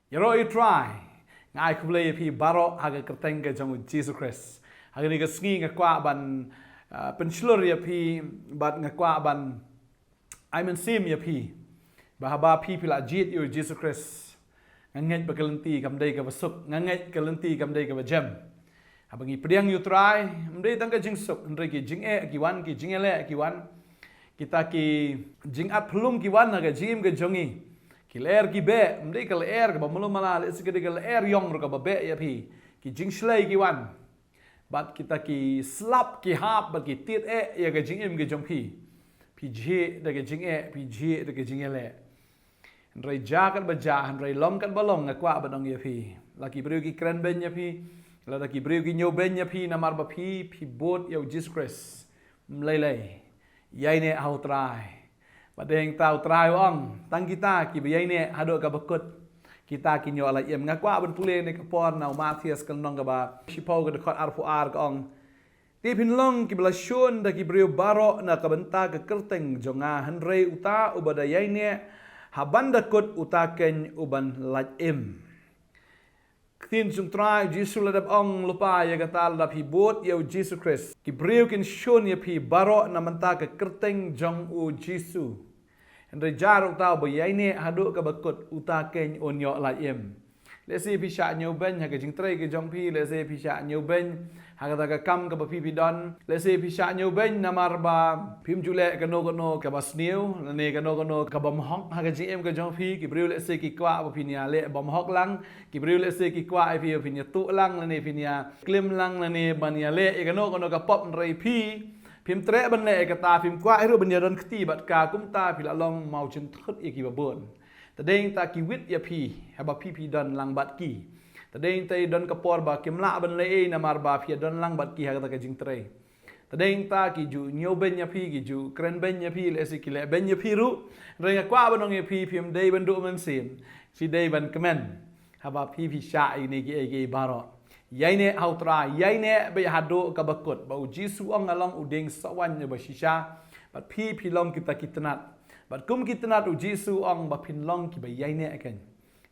Yaro Trai, ngai kublai pi baro haga kerteng ke jong Jesus Christ. Haga ni ke sengi ngakwa ban penslur ya pi bat ngakwa ban aimen sim ya pi. Bahaba pi pila jit yu Jesus Christ. Nganget bakalenti kamdai ke basuk, nganget kalenti kamdai ke bajam. Abangi pediang yu Trai, mdai tangka jing suk, ndai ki jing kiwan ki jing ele kiwan. Kita ki jing at pelum kiwan haga jim ke jongi. Kiler ki be, mdai kal air ka bamulum mala le sikade kal air yong ro ka ba be ya pi. Ki jing slay ki wan. Bat kita ki slap ki hap bat ki tit ya ka jing im ke jong pi. Pi je da ka jing pi je da ka jing ele. Ndrai ja kan ba ja, ndrai long kan ba long ngakwa ba dong ya pi. Laki breu ki kren ben ya pi. La ki breu ki nyo ben ya pi namar ba pi bot ya Jesus Christ. Mlai yai ne au Trai. Badeng tau Trai ong tang kita ki bayai ne hado ka bakut kita ki nyo ala yem ngakwa ben pule ne kapon na Mawpdah kan nong ka ba sipau ka dekot arfu ar ka ong ti pinlong ki belasyun da ki breu baro na ka benta ka kerteng jonga hanrei uta ubada yai ne habanda kut uta ken uban laj im Tin sung Trai Jesus ladap ong lupa ya kata ladap hibut ya Jesus Christ ki breu kin shun ya pi baro na menta ka kerteng jong u Jesus Andre jaruk tau bayai ne haduk ka bakut uta ken onyo la im. Lesi pisha nyu ben ha ka jing trai ke jong pi lesi pisha nyu ben ha ka ka kam ka pi don lesi pisha nyu ben namar ba phim jule ka no ka basniu ne ka no ka bom hok ha ka jing em ka jong pi ki breu lesi ki kwa ba pinia le bom hok lang ki breu lesi ki kwa ai pi pinia tu lang ne pinia klim lang ne bania le ka no ka pop rei pi Phim tre ban le kata phim kwa ai ru ban yaron khti bat ka kum ta phila long mau chen thut iki ba bon ta deng ta ki wit ya pi ha ba pi don lang bat ki ta deng tai don kapor ba kimla ban le na mar ba phi don lang bat ki ha ta ka jing tre ta deng ta ki ju nyo ben ya pi ki ju kren ben ya pi le si ki le ben ya pi ru re kwa ban ong ya pi phim dei ban du man sim si dei ban kemen ha ba pi sha ini ki baro Yai ne au Trai, yai ne be hado ka bakut, bau Jisu ong along udeng sawan ne ba shisha, bat pi long kita kitnat. Bat kum kitnat u Jisu ong ba pin long ki ba yai ne akan.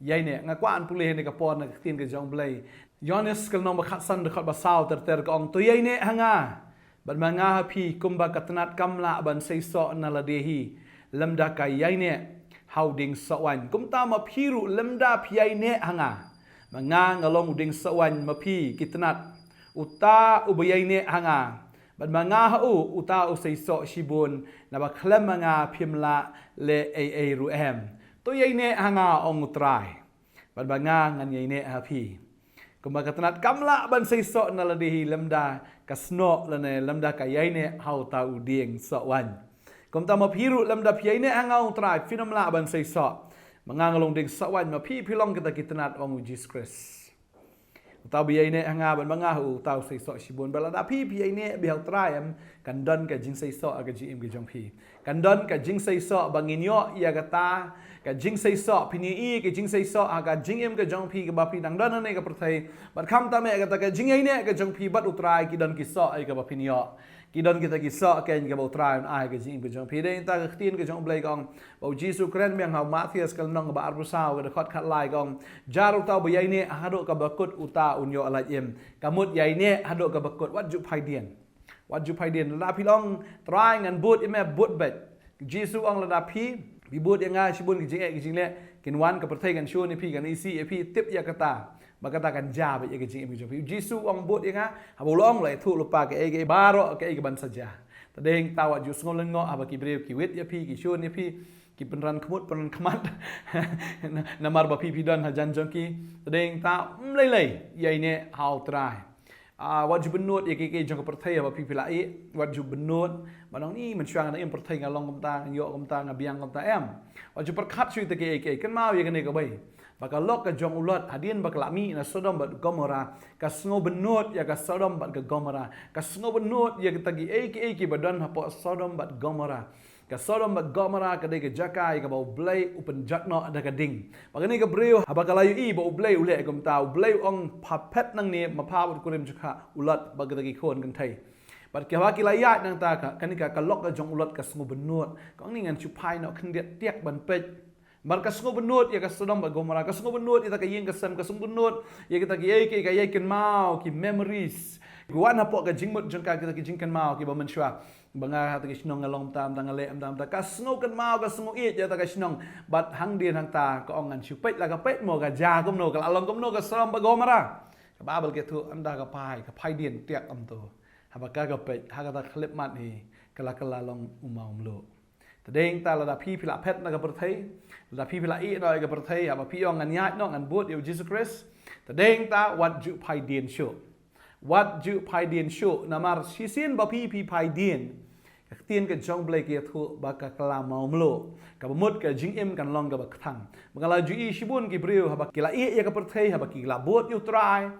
Yai ne ngakwa an pulih ne ka pon na tin ke jong blai. Jenesis kal nong ba khatsan de khat ba saw ter ka ong to yai ne hanga. Bat manga pi kum ba katnat kamla ban seiso na la dehi. Lamda ka yai ne hau ding sawan. Kum ta ma phiru lamda pi yai ne hanga. Manga ngalong uding sawan mapi kitnat uta ubayai ne hanga bat manga hu uta usai so shibun na ba khlem manga phimla le ai ruem to yai ne hanga ong Trai bat manga ngan yai ne hapi kuma katnat kamla ban sai so na ladihi lamda kasno lane lamda ka yai ne hau ta uding sawan kum ta mapiru lamda pi yai ne hanga ong Trai finamla ban sai so Mangangalong ding sawan ma pi long kita kitnat ong Jesus Christ. Utau biai ne hanga ban mangahu utau sei so shibun balada pi ne bihau Trai kan don ka jing sei so aga jim ge jong pi. Kan don ka jing sei so banginyo ia kata ka jing sei so pini ke jing sei so aga jing em ke jong pi ke ba pi dang don ne ka perthai bat kham ta me kata ka jing ai ne ke jong pi bat utrai ki don ki so ai ka ba pinyo. Kidon kita kisah ken ke bau Trai ai ke jing ke jong pi de ta ke tin ke jong blai kong bau Jesus kren meng hau Mawpdah kal nong ba arbusau ke khot khat lai kong jaru tau bayai ne hado ka bakut uta unyo ala yem kamut yai ne hado ka bakut wat ju phaidien la pi long Trai ngan but ime but bet Jesus ong la pi bi but yang nga sibun ke jing le kin wan ka perthai kan shu ni pi kan isi pi tip ya kata Makatakan jab ya kecing ibu jopi. Jisu ong bot ya nga habulong lai thu lupa ke baro ke ban saja. Tadeng tawa jus ngolengo aba ki brew ki wit ya pi ki shun ya pi ki penran kemut penran kemat namar ba pi don hajan jongki. Tadeng ta lei ya ini hau Trai. Wat ju benut ya ke jong perthai ba pi lai wat ju benut manong ni men syang na im perthai ngalong komta yo komta ngabiang komta em. Wat ju perkhat sui te ke kan mau ya kene ka bai. Bakal lok ke jong ulot hadien bakal mi na Sodom bat Gomora ka sngo benut ya ka Sodom bat ke Gomora ka sngo benut ya tagi eki badan hapo Sodom bat Gomora ka Sodom bat Gomora ka de ke jakai ka bau blai upen jatno ada ka ding bagani ka breu habakalayu i bau blai ule kum tau blai ong papet nang ni mapa bat kurim jaka ulot bagagi khon kan thai bat ke wa kilayat nang ta ka kanika ka lok ka jong ulot ka sngo benut ka ni ngan chupai no khndiat tiak ban pej Bar kasngo benut ya kasodom ba Gomora kasngo benut ita kayeng kasam kasngo benut ya kita kayai ken mau ki memories guan hapo ka jingmut jengka kita ki jingkan mau ki ba menshwa banga hata ki shnong ngalong tam tangale am tam ta kasngo ken mau kasngo it ya ta ka shnong bat hang dien hang ta ka ongan chupet la ka pet mo ka ja kom no ka along kom no ka som ba Gomora ka babel ke tu anda ka pai dien tiak am to habaka ka pet ha ka ta klip mat ni kala long umau mlo tadeng ta la da pi pila pet na ka perthai la pi pila i no ka perthai ha pi ong an yat no an bot you Jesus Christ tadeng ta wat ju phaidien sho wat ju phaidien sho namar sisin ba pi phaidien ka tien ka jong blai ke thu ba ka kala mau mlo ka mut ka jingim kan long ka ba thang mangala ju i shibun ki breu ha ba kila i ya ka perthai ha ba ki la bot you try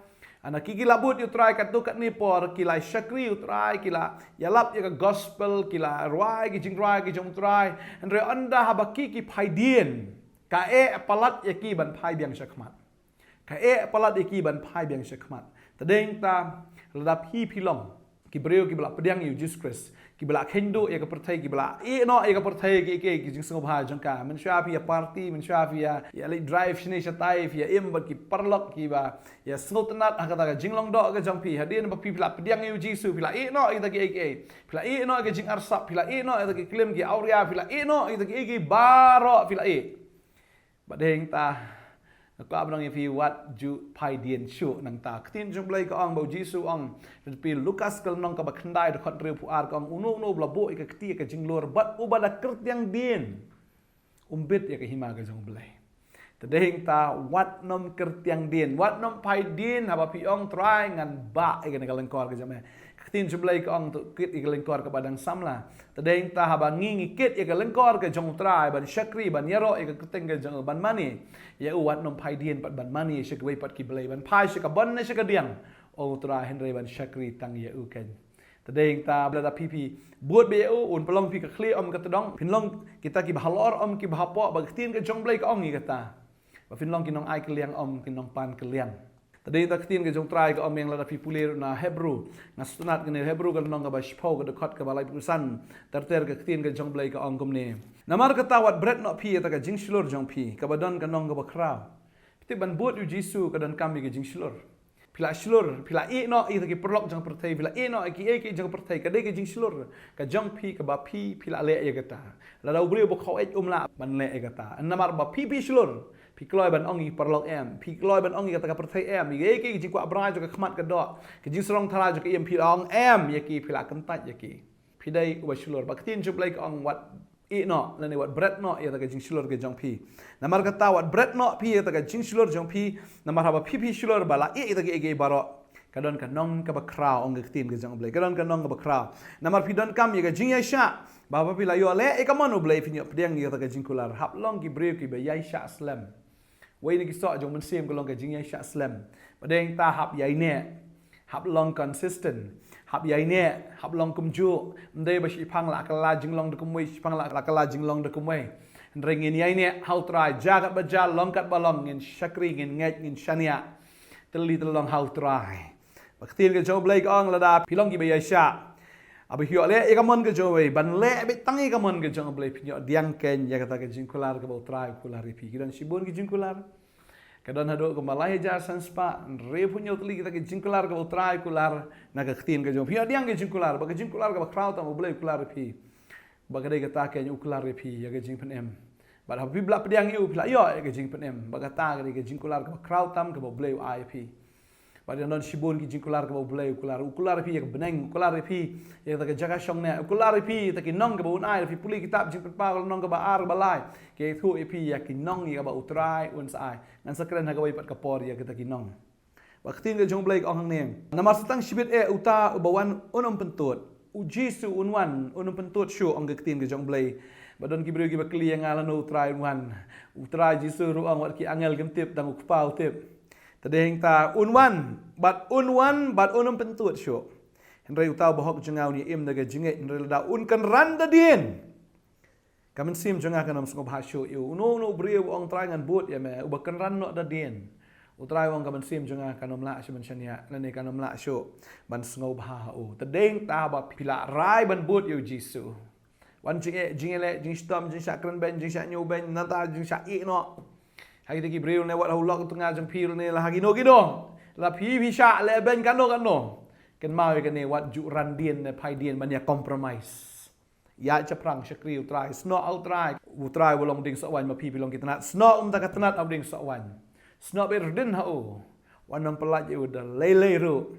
ana kila but you try kat tu kat ni por kila shakri you try kila yalap ya gospel kila ruai ki jing ruai ki jong try andre anda habaki ki phaidien ka palat ya ki ban phai biang shakmat ka palat ya ki ban phai biang shakmat tadeng ta ladap hi pilong ki breu ki bla pediang you Jesus Christ ki bla khendo ya ka perthai ki bla no ya ka perthai ki jing sngo bha jong ka men sha ya party men sha ya le drive shine sha tai ya im ba ki parlok ki ba ya sngo tanat ha ka jinglong do ka jong pi hadin ba pi bla pediang you Jesus pila no ita ki pila no ka jing arsap pila no ita ki claim ki auria pila no ita ki baro pila ba deng ta ko abang if you what ju phaidien shu nang ta tin jong blai ka ong bo jisu ong pi Lukas kal nong ka ba khandai de khot reu pu ar ka ong uno bla bo ka kti ka jinglor bat ubada kert yang dien umbit ya ka hima ka jong blai tadeng ta wat nom kert yang dien wat nom phaidien ha ba pi ong try ngan ba ka ngal kor ka jame tin jong blai ka ong tu kit ka lengkor ka badang samla tadeng ta ha ba ngingi kit ya ka lengkor ka jong try ban shakri ban yaro ka keteng ka jong ban mani ya uat nom phaidien pat ban mani shakwe pat ki blai ban phai shaka ban na shaka diang o tra henry ban shakri tang ya u ken tadeng ta blada pipi buat be u un pelong pi ka khli om ka tadong pinlong kita ki bahalor om ki bahapo ba tin ka jong blai ka ong ni kata ba pinlong ki nong ai ka liang om ki nong pan ka liang tadeng ta tin ka jong try ka om yang lada pi pulir na hebrew na stunat ka ni hebrew ka nong ka ba shpo ka dekot ka balai pusan terter ka tin ka jong blai ka ong kom ni namar kata wat bread no pi ta ka jing shilor jong pi ka badon ka nong ka ba kraw piti ban buat yu jisu ka dan kami ka jing shilor pila shilor pila no ta ki perlok jong perthai pila no ki jong perthai ka de ka jing shilor ka jong pi ka ba pi pila le ya kata la dau bri bo kho la ban le ya kata namar ba pi shilor pi kloi ban ongi perlok pi kloi ban ongi kata ka perthai ki jing kwa bra jo ka khmat ka do ka jing serong thara jo ka pi ong ya ki pila kentat ya ki pi dai ba shilor ba tin jup like ong wat no lani wat bread no ya ta ka jing shilor ke jong pi namar kata wat bread no pi ya ta ka jing shilor jong pi namar haba pi shilor bala ta ke baro kadon ka nong ka ba kraw ong ke tin ke jong blai kadon ka nong ka ba kraw namar pi don kam ya ka jing ya sha baba pi la yo le ka mon blai pi nyo pdiang ya ta ka jing kular hap long ki brew ki ba yai sha slam wei ni ki so jong men sim ko long ka jing ya sha slam badeng ta hap yai ne hap long consistent hap yai ne hap long kum ju ndai ba shi phang la kala jinglong de kum wei phang la kala jinglong de kum wei ringin yai ne how try jagat ba ja long kat balong ngin shakri ngin ngai ngin shania teli telong how try baktin ke jo blai ong la da pilong ki ba yai sha abi hyo le e kamon ke jo wei ban le be tangi kamon ke jo blai pinyo diang ken ya kata ke jingkular ke ba try kular pi kidan sibun ke jingkular kadon hado ke malai jar sanspa re punyo teli kita ke jingkular ke try kular na ke tin ke jo pia diang ke jingkular ba ke jingkular ke ba kraut ta blai kular pi ba ke dai kata ke ukular pi ya ke jingpenem ba habi bla pediang yu pla yo ke jingpenem ba kata ke jingkular ke kraut tam ke ba blai ai pi ba non sibun ki jingkular ke ba blai ukular pi ya ke beneng ukular pi ya ta ke jaga shong ne ukular pi ta ki nong ke ba un ai pi puli kitab Jingpynpaw nong ke ba ar ba lai ke thu pi ya ki nong ya ba utrai un sai ngan sakren ha ke wai pat ka por ya ke ta ki nong waktin ke jong blai ong hang ne namar setang sibit uta bawan unom pentut ujisu unwan unom pentut shu ong ke tin ke jong blai badon ki bru ki ba kli yang ala no utrai unwan utrai jisu ru ong wat ki angel gemtip dang ukpau tip tadeng ta unwan bat unom pentut shu henry utau bahok jengau ni im daga jinget henry da un kan randa dien kamen sim jenga kanam sngop hasyo yu no brio ong try ngan but ya me ubakan ran no da dien utrai wong kamen sim jenga kanam la shmen shania lani kanam la syo ban sngop ha u tadeng ta ba pila rai ban but yu jisu wan jing ele jing stom jing syak kren ben jing syak nyu ben nata jing syak I no hari tiki bril ne wat hulok tengah jang pil ne la hagi no la pi syak le ben kan no kan mau kan ne wat ju ran dien ne phaidien ban ya compromise ya cha prang shakri utrai sno utrai wolong ding sawan ma pi bilong kita sno ta katanat au ding sawan sno ber din ha o wan nam pelaj u da lele ru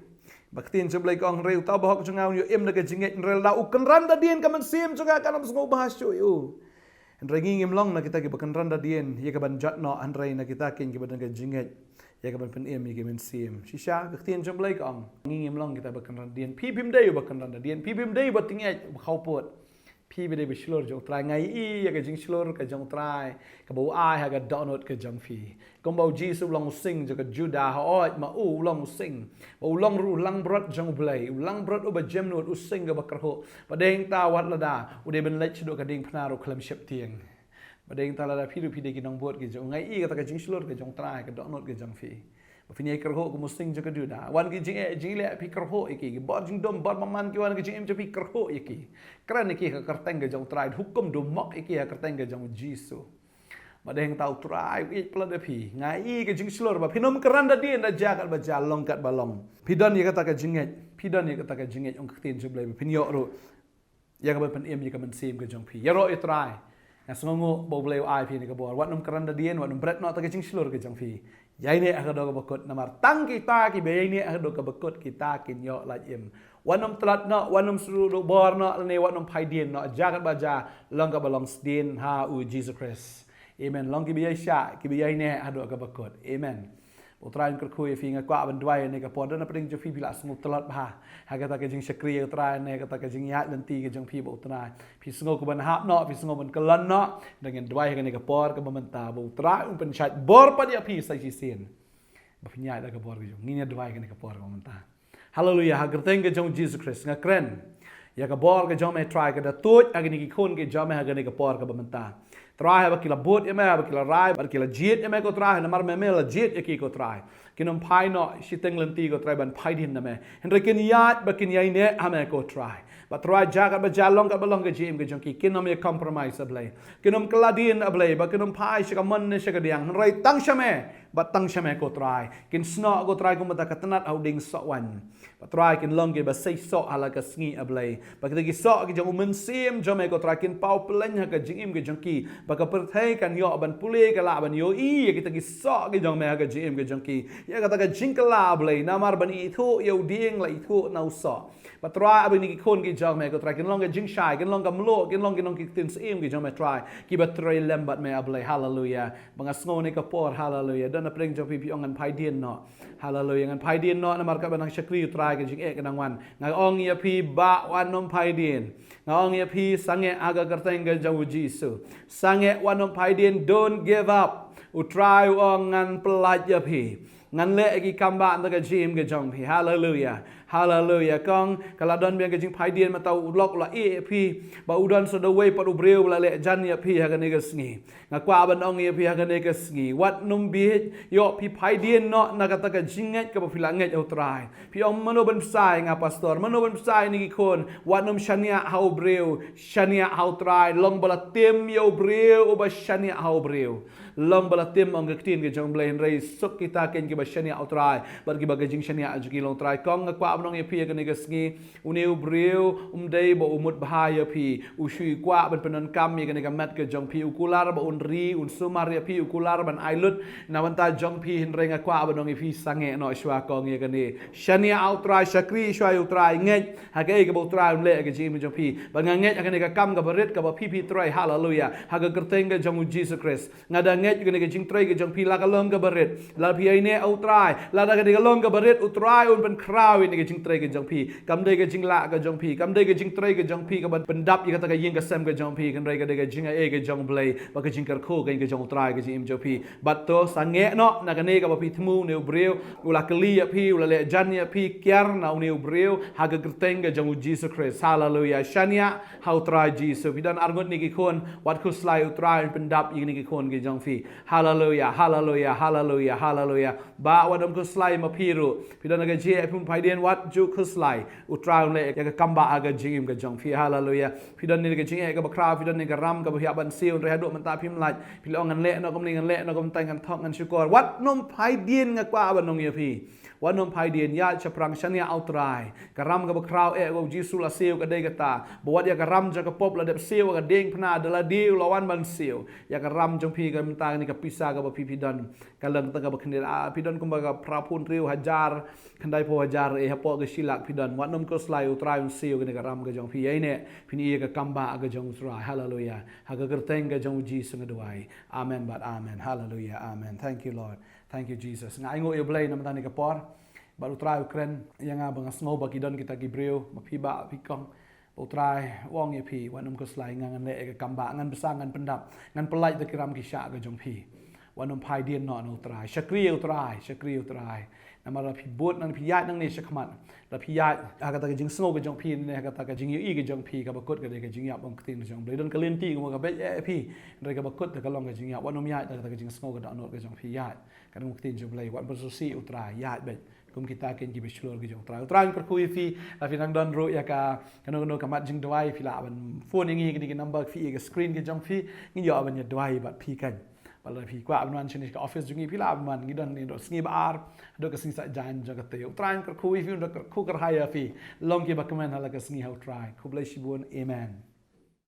baktin seblai kong reu tau bahok jungau yo em naga jinget rel da u kan ran da dien ka man sim juga kan am sngo bahas yo u Andrai ngim long na kita ke bakan randa dien ye ka ban jat no andrai na kita kin ke ban ga jinget ye ka ban pen em ye ke men sim shisha baktin seblai kong ngim long kita bakan randa dien pi bim dei bakan randa dien pi bim dei bat tinget khau pot pi be dei be shlor jong trai ngai I ye ka jing shlor ka jong trai ka bau ai ha ga donot ka jong fi công bầu Jesus long sing cho cái Judah hỏi mà long sing long ru lang brot jong play lang brot uba jem nut sing ga bakro pa deng ta wat la da ude ben lech do ka ding phna ro khlem shep tieng pa deng ta la da phiru phide ki nong bot ki jong ngai I ka ta ka jing slot ka jong trai ka do not ka jong fi pa phine kro ko sing cho ka Judah wan ki jing le pi kro ki bot jing dom bot man ki wan ki jing em cho pi kro ki kran ki ka karteng ga jong trai hukum do mok ki ka karteng ga jong Jesus Madeng tau try it pelada pi ngai ke jing slor ba pinom keranda dia da jagat ba jalong kat balong pidon ye kata ka jinget ong ktin seblai pinyo ro ya ka pen em ye ka men sim ke jong pi ya ro it try na songo bo bleu ai pi ni ka bor wat nom keranda dia wat nom bret no ta ke jing slor ke jong pi yai ne ka do ka bakot namar tang kita ki be ne ka do ka bakot kita kin yo la em wanom tlat no wanom suru bor no ne wanom phaidien no jagat ba ja long ka balong stin ha u Jesus Christ Amen. Long ki biya sya, ki biya ne ado ka bakot. Amen. Utrain kerkui fi nga kwa ban dwai ne ka pon na pring jo fi bila sngu tlat ba. Ha ka ta ke jing shakri utrain ne ka ta ke jing ya lenti ke jong fi bo utrai. Fi sngu ko ban hap no, fi sngu ban kelan no dengan dwai ka ne ka por ka mementa bo utrai un pen chat bor pa dia fi sai sin. Ba fi nya da ka bor ke jong. Ni ne dwai ka ne ka por ka mementa. Hallelujah. Ha gerteng ke jong Jesus Christ nga kren. Ya ka bor ke jong me try ka da tut agni ki khon ke jong me ha ka ne ka por ka mementa. Trai ba kila bot eme ba kila rai ba kila jiet eme ko trai na mar me la jiet ki ko trai kinom pai no shiteng lenti ko trai ban pai din na me henre kin yat ba kin yai ne ame ko trai ba trai jaga ba jalong ka balong ka jim ke jonki kinom ye compromise ablay kinom kladin ablay ba kinom pai shika man ne shika diang rai tang shame ba tang shame ko trai kin sno ko trai ko mata katanat auding so wan ba trai kin long ge ba sei so ala ka sngi ablay ba ki so ki jong men sim jome ko trai kin pau pleng ha ka jingim ke jonki baka perthai kan yo ban pule ka la ban yo I kita ki so ki jong me ha ka jim ke jongki ya kata ka jingkala blai namar ban I thu yo ding la I thu nau so patra abin ki khon ki jong me ko try kin long ka jing shai kin long ka mlo kin long ki tin sim ki jong me try ki ba try lembat me ablai hallelujah banga sngo ne ka por hallelujah dan apreng jong pi ong an phaidien no hallelujah ngan phaidien no namar ka ban shakri try ka jing e ka nang wan ngai ong ya pi ba wan nom phaidien ngong ya pi sange aga karteng ga jong Jesus sange wanom phaidien don't give up u try ong ngan pelaj ya pi ngan le ki kamba ta ka jim ga jong pi hallelujah hallelujah kong kala don biang ka jing phaidien ma tau lok la e pi ba udon so the way pa u breu la le jan ya pi ha ga ne ga sngi nga kwa ban ong ya pi ha ga ne ga sngi wat num bi yo pi phaidien no na ka ta ka jinget ka ba phila nget au try pi ong mano ban sai nga pastor mano ban sai ni ki khon wat num shania hau breu shania hau try long bala tem yo breu ba shania hau breu long bala tem ong ga tin ga jong blain rei sok kita ken ki ba shania au try bar ki ba ga jing shania ju ki long try kong nga kwa nong ye pi ga ne ga sngi uneu breu dei bo umut bahaya pi ushui kwa ban penon kam ye ga ne ga mat ga jong pi ukular ba un ri un sumar ye pi ukular ban ailut na banta jong pi hin renga kwa ba nong ye pi sange no shwa kong ye ga ne shania au try shakri shwa au try nget ha ga ga bo try le ga jim jong pi ba nga nget ga ne ga kam ga barit ga ba pi try hallelujah ha ga gerteng ga jong Jesus Christ ngada nget ga ne ga jing try ga jong pi la ga long ga barit la pi ai ne au try la da ga ne ga long ga barit u try un ban kraw ni ga jing try ga jong pi kam dei ga jing la ga jong pi kam dei ga jing try ga jong pi ka ban pendap ye kata ga ying ga sem ga jong pi kan rei ga de ga jing e ga jong blai ba ga jing kar kho ga jong try ga jing jong pi bat to sange no na ga ne ga ba pi thmu ne breu ula kli ya pi ula le jan ya pi kyar na ne breu ha ga gerteng ga jong Jesus Christ hallelujah shania how try Jesus pi dan argot ni ki khon wat khu slai u try pendap ye ni ki khon ga jong pi pi. Hallelujah, hallelujah, hallelujah, hallelujah. Ba wadam ko slai ma piru. Pidon aga je pun phaidien wat ju ko slai. Utra le ya kamba aga jingim ga jong pi. Hallelujah. Pidon ni ga jing ga bakra pidon ni ga ram ga bia ban sil re hadu menta pim lai. Pilong ngan le no kom ni ngan le no kom tai ngan thok ngan syukur. Wat nom phaidien nga kwa ban nong ye pi. Wat nom phaidien ya chaprang shania outrai. Garam ga bakrau go jisu la sil ga dei ga ta. Bawat ya garam ja ga pop la dep sil ga ding pna de la diu lawan ban sil. Ya garam jong pi ga menta ni ga pisa ga ba pi pidon. Kaleng ta ga ba khnil pidon kum ga prapun riu hajar khandai po hajar hapo ga silak pidon. Wat nom ko slai outrai un sil ga ni garam ga jong pi ai ne pini ga kamba ga jong utrai. Hallelujah. Ha ga gerteng ga jong jisu ga duai. Amen but amen. Hallelujah. Amen. Thank you Lord. Thank you Jesus. Ngai ngo yo blai nam tani ka por. Baru try Ukraine yang abang asngo bagi don kita gibreu mapiba pikong. Baru try wong ye pi wanum ko slai ngan le ke kamba ngan besar ngan pendap ngan pelai te kiram kisha ga jong pi. Wanum phaidien no try. Syakri utrai. Nama la pi bot nang pi yat nang ni syakmat. La pi yat aga ta jing sngo ga jong pi ne aga ta jing yu ga jong pi ka bakut ga de ga jing yap bang tin jong blai don kalenti ko ga be pi. Ndai ga bakut ga long ga jing yap wanum yat ta jing sngo ga no ga jong pi yat. Kan muk tin jong blai wan bersusi utrai yat be. Kum kita akan jadi seluruh ke jong trai. Trai perkui fi tapi nang don ro ya ka kanu kamat jing dwai fi la ban phone yang ni ke number fi ke screen ke jong fi ngi yo ban ya dwai bat fi kan. Bala fi kwa ban chini ke office jungi fi la ban ngi don ni do sngi bar do ke sing sa jan jong te. Trai perkui fi do ku kar haya fi long ke ba kemen hala ke sngi how try. Ku blai shibun amen.